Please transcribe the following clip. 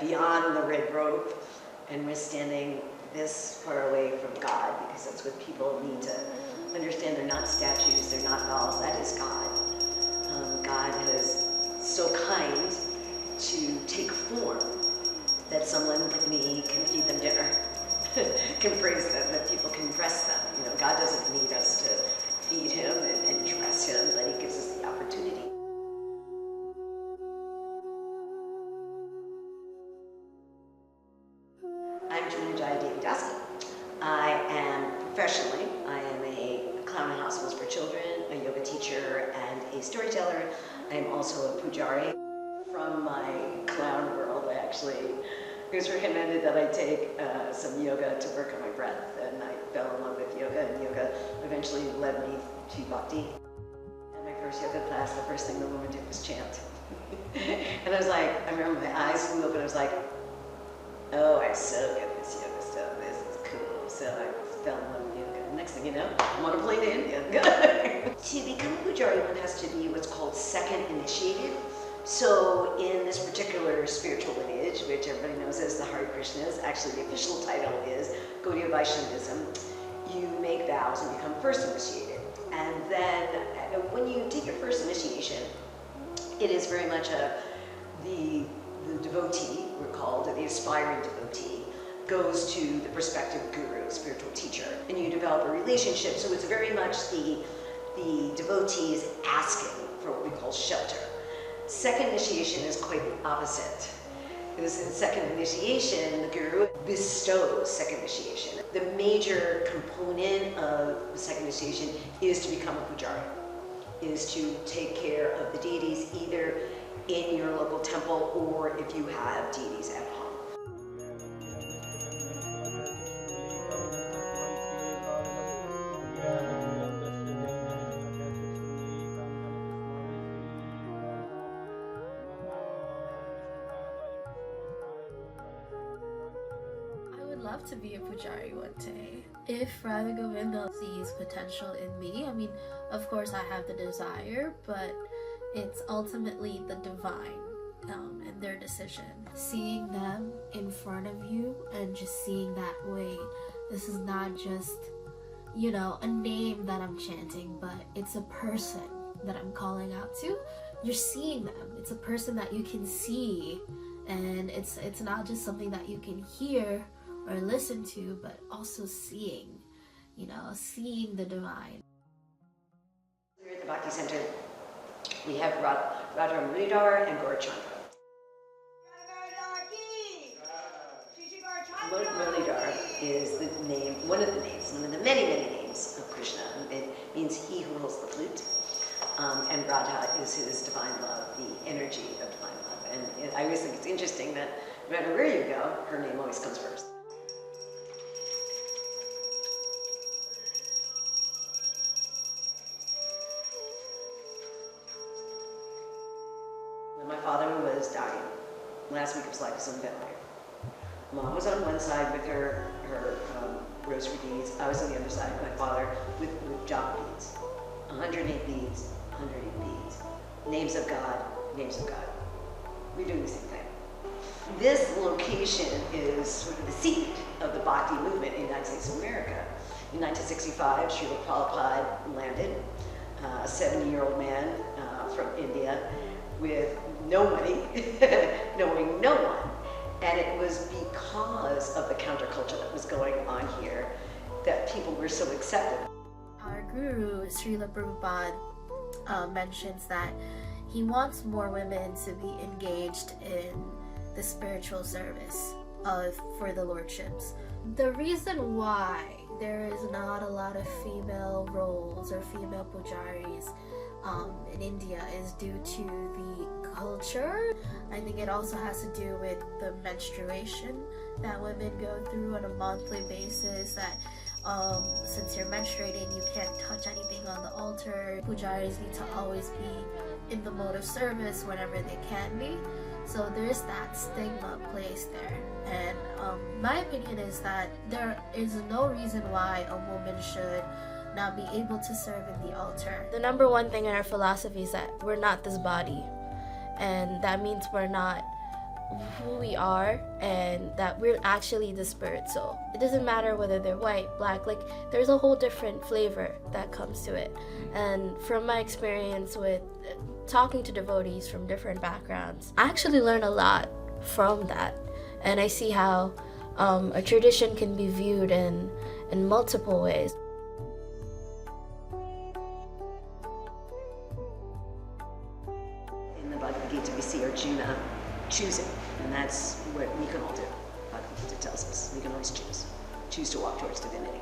beyond the red rope, and we're standing this far away from God, because that's what people need to understand. They're not statues, they're not dolls, that is God. God is so kind to take form that someone like me can feed them dinner, can praise them, that people can dress them. You know, God doesn't need us to feed him and dress him, but he gives us the opportunity. I'm Jamuna Jaya Devi Dasi. I am professionally, I am a clown in hospitals for children, a yoga teacher, and a storyteller. I am also a pujari. From my clown world, it was recommended that I take some yoga to work on my breath, and I fell in love with yoga, and yoga eventually led me to Bhakti. In my first yoga class, the first thing the woman did was chant. And I was like, I remember my eyes flew open, I was like, oh, I'm so good at this yoga stuff, this is cool. So I fell in love with yoga. And next thing you know, I'm on a plane to India. To become a pujari, one has to be what's called second initiated. So in this particular spiritual lineage, which everybody knows as the Hare Krishnas, actually the official title is Gaudiya Vaishnavism, you make vows and become first initiated. And then when you take your first initiation, it is very much the devotee, we're called, or the aspiring devotee, goes to the prospective guru, spiritual teacher, and you develop a relationship. So it's very much the devotee is asking for what we call shelter. Second initiation is quite the opposite. Because in second initiation, the guru bestows second initiation. The major component of the second initiation is to become a pujari, is to take care of the deities either in your local temple or if you have deities at home. Love to be a pujari one day. If Radha Govinda sees potential in me, I mean, of course I have the desire, but it's ultimately the divine and their decision. Seeing them in front of you and just seeing that way, this is not just, you know, a name that I'm chanting, but it's a person that I'm calling out to. You're seeing them. It's a person that you can see, and it's not just something that you can hear or listen to, but also seeing, you know, seeing the divine. Here at the Bhakti Center, we have Radha Muridhar and Gaurachandra. Muridhar is the name, one of the many, many names of Krishna. It means he who holds the flute. And Radha is his divine love, the energy of divine love. And I always think it's interesting that no matter where you go, her name always comes first. My father was dying. Last week of his life was on the ventilator. Mom was on one side with her rosary beads. I was on the other side, my father with japa beads. 108 beads, 108 beads. Names of God, names of God. We're doing the same thing. This location is sort of the seat of the Bhakti movement in the United States of America. In 1965, Srila Prabhupada landed, a 70-year-old man from India, with no money, knowing no one. And it was because of the counterculture that was going on here that people were so accepted. Our guru, Srila Prabhupada, mentions that he wants more women to be engaged in the spiritual service for the lordships. The reason why there is not a lot of female roles or female pujaris in India is due to the culture. I think it also has to do with the menstruation that women go through on a monthly basis, that since you're menstruating, you can't touch anything on the altar. Pujaris need to always be in the mode of service whenever they can be. So there's that stigma placed there. And my opinion is that there is no reason why a woman should not be able to serve in the altar. The number one thing in our philosophy is that we're not this body, and that means we're not who we are and that we're actually the spirit soul. It doesn't matter whether they're white, black, like there's a whole different flavor that comes to it. And from my experience with talking to devotees from different backgrounds, I actually learn a lot from that. And I see how a tradition can be viewed in multiple ways. In the Bhagavad Gita, we see Arjuna choosing, and that's what we can all do. Bhagavad Gita tells us we can always choose to walk towards divinity.